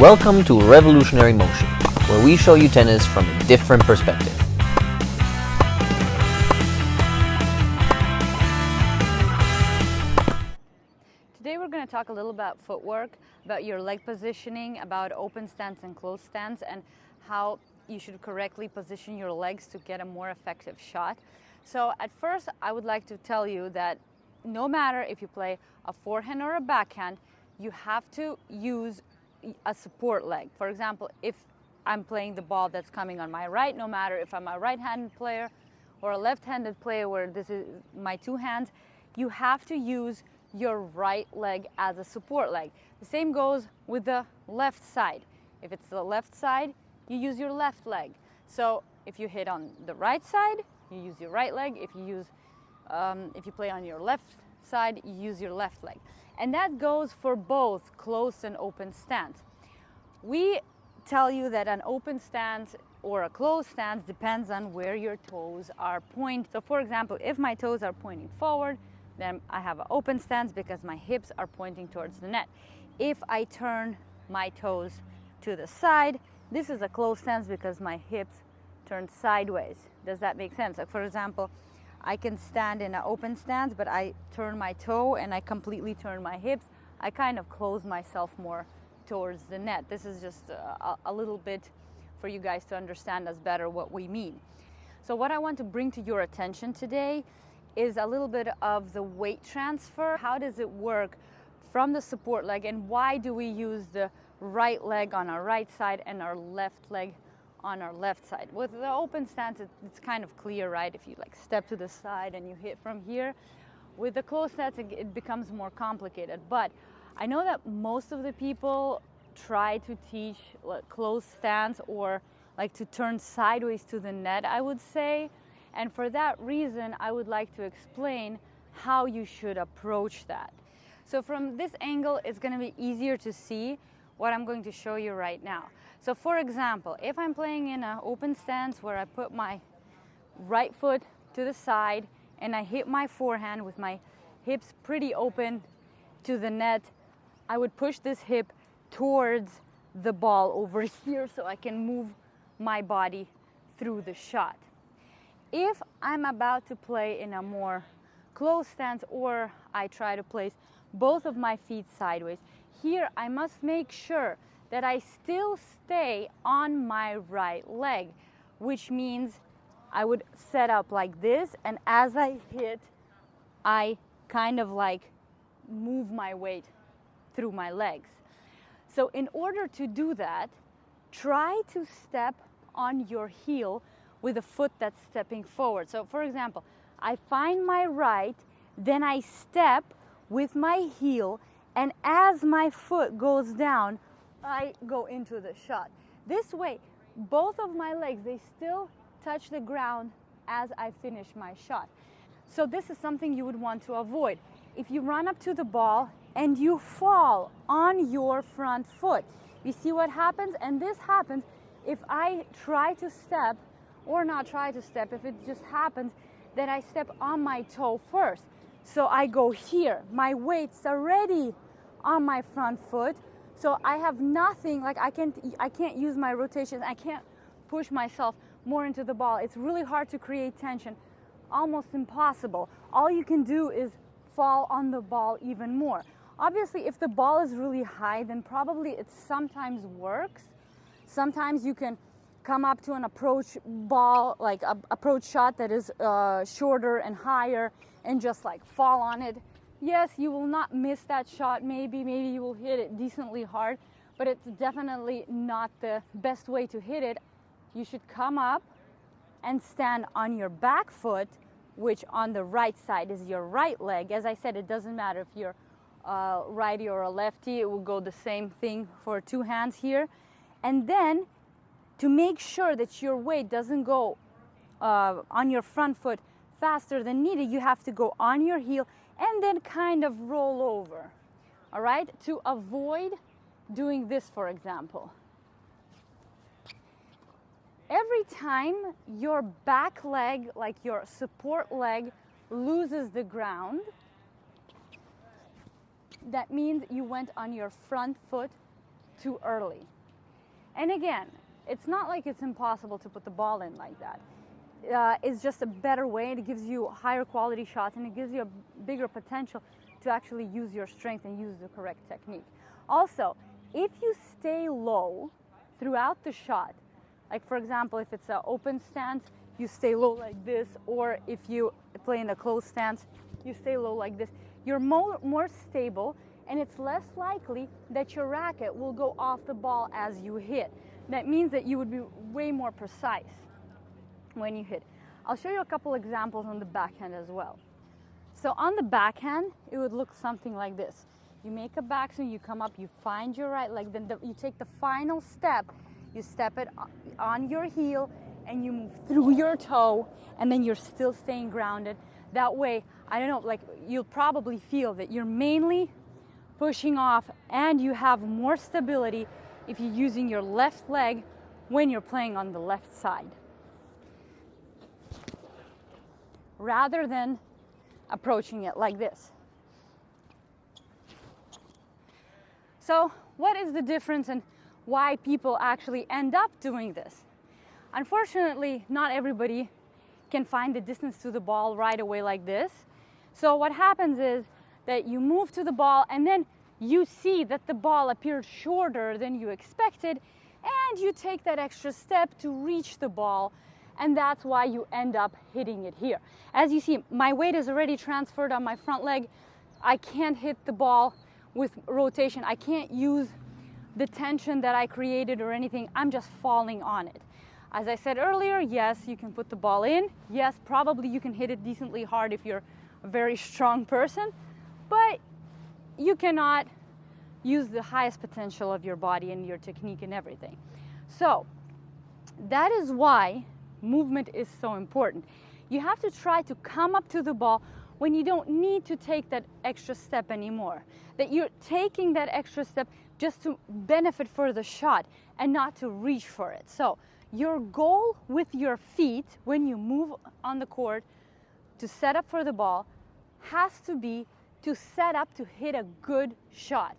Welcome to Revolutionary Motion, where we show you tennis from a different perspective. Today we're going to talk a little about footwork, about your leg positioning, about open stance and closed stance, and how you should correctly position your legs to get a more effective shot. So at first I would like to tell you that no matter if you play a forehand or a backhand, you have to use a support leg. For example, if I'm playing the ball that's coming on my right, no matter if I'm a right-handed player or a left-handed player where this is my two hands, you have to use your right leg as a support leg. The same goes with the left side. If it's the left side, you use your left leg. So if you hit on the right side, you use your right leg. If you play on your left side, you use your left leg. And that goes for both closed and open stance. We tell you that an open stance or a closed stance depends on where your toes are pointing. So for example, if my toes are pointing forward, then I have an open stance because my hips are pointing towards the net. If I turn my toes to the side, this is a closed stance because my hips turn sideways. Does that make sense? Like for example, I can stand in an open stance, but I turn my toe and I completely turn my hips. I kind of close myself more towards the net. This is just a little bit for you guys to understand us better what we mean. So what I want to bring to your attention today is a little bit of the weight transfer. How does it work from the support leg, and why do we use the right leg on our right side and our left leg on our left side? With the open stance, it's kind of clear, right? If you like step to the side and you hit from here. With the closed stance, it becomes more complicated. But I know that most of the people try to teach like closed stance or like to turn sideways to the net, I would say. And for that reason, I would like to explain how you should approach that. So from this angle, it's going to be easier to see what I'm going to show you right now. So for example, if I'm playing in an open stance where I put my right foot to the side and I hit my forehand with my hips pretty open to the net, I would push this hip towards the ball over here so I can move my body through the shot. If I'm about to play in a more closed stance or I try to place both of my feet sideways, here I must make sure that I still stay on my right leg, which means I would set up like this, and as I hit, I kind of like move my weight through my legs. So in order to do that, try to step on your heel with a foot that's stepping forward. So for example, I find my right, then I step with my heel, and as my foot goes down, I go into the shot. This way, both of my legs, they still touch the ground as I finish my shot. So this is something you would want to avoid. If you run up to the ball and you fall on your front foot, you see what happens? And this happens if I try to step or not try to step, if it just happens that I step on my toe first. So I go here, my weight's already on my front foot, so I have nothing, like I can't use my rotation, I can't push myself more into the ball. It's really hard to create tension, almost impossible. All you can do is fall on the ball even more. Obviously, if the ball is really high, then probably it sometimes works. Sometimes you can come up to an approach ball, like a approach shot that is shorter and higher, and just like fall on it. Yes, you will not miss that shot. Maybe you will hit it decently hard, but it's definitely not the best way to hit it. You should come up and stand on your back foot, which on the right side is your right leg. As I said, it doesn't matter if you're righty or a lefty. It will go the same thing for two hands here. And then to make sure that your weight doesn't go on your front foot faster than needed, you have to go on your heel and then kind of roll over, all right? To avoid doing this, for example. Every time your back leg, like your support leg, loses the ground, that means you went on your front foot too early. And again, it's not like it's impossible to put the ball in like that. It's just a better way, and it gives you higher quality shots, and it gives you a bigger potential to actually use your strength and use the correct technique. Also, if you stay low throughout the shot, like for example, if it's an open stance, you stay low like this, or if you play in a closed stance, you stay low like this, you're more stable, and it's less likely that your racket will go off the ball as you hit. That means that you would be way more precise when you hit. I'll show you a couple examples on the backhand as well. So on the backhand, it would look something like this. You make a backswing, you come up, you find your right leg, then you take the final step, you step it on your heel, and you move through your toe, and then you're still staying grounded. That way, I don't know, like you'll probably feel that you're mainly pushing off, and you have more stability if you're using your left leg when you're playing on the left side, rather than approaching it like this. So what is the difference and why people actually end up doing this? Unfortunately, not everybody can find the distance to the ball right away like this. So what happens is that you move to the ball, and then you see that the ball appeared shorter than you expected, and you take that extra step to reach the ball, and that's why you end up hitting it here. As you see, my weight is already transferred on my front leg. I can't hit the ball with rotation. I can't use the tension that I created or anything. I'm just falling on it. As I said earlier, yes, you can put the ball in. Yes, probably you can hit it decently hard if you're a very strong person, but you cannot use the highest potential of your body and your technique and everything. So that is why movement is so important. You have to try to come up to the ball when you don't need to take that extra step anymore. That you're taking that extra step just to benefit for the shot and not to reach for it. So your goal with your feet when you move on the court to set up for the ball has to be to set up to hit a good shot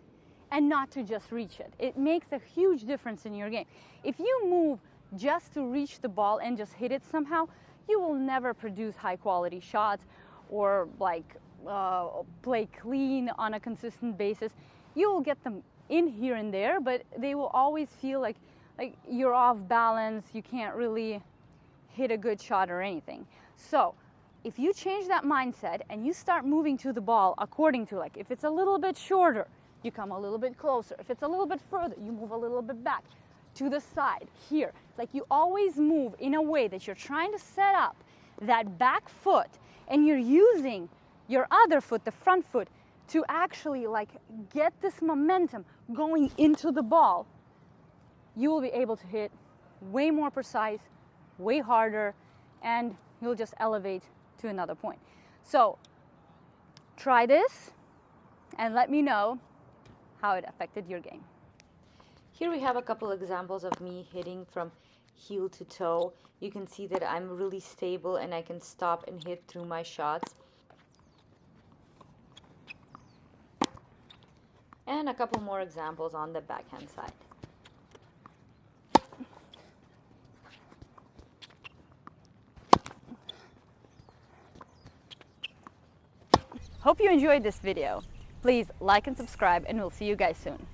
and not to just reach it. It makes a huge difference in your game. If you move just to reach the ball and just hit it somehow, you will never produce high quality shots or like play clean on a consistent basis. You will get them in here and there, but they will always feel like you're off balance, you can't really hit a good shot or anything. So if you change that mindset and you start moving to the ball according to, like, if it's a little bit shorter, you come a little bit closer. If it's a little bit further, you move a little bit back to the side here. Like, you always move in a way that you're trying to set up that back foot, and you're using your other foot, the front foot, to actually like get this momentum going into the ball. You will be able to hit way more precise, way harder, and you'll just elevate to another point. So try this and let me know how it affected your game. Here we have a couple examples of me hitting from heel to toe. You can see that I'm really stable and I can stop and hit through my shots. And a couple more examples on the backhand side. Hope you enjoyed this video. Please like and subscribe, and we'll see you guys soon.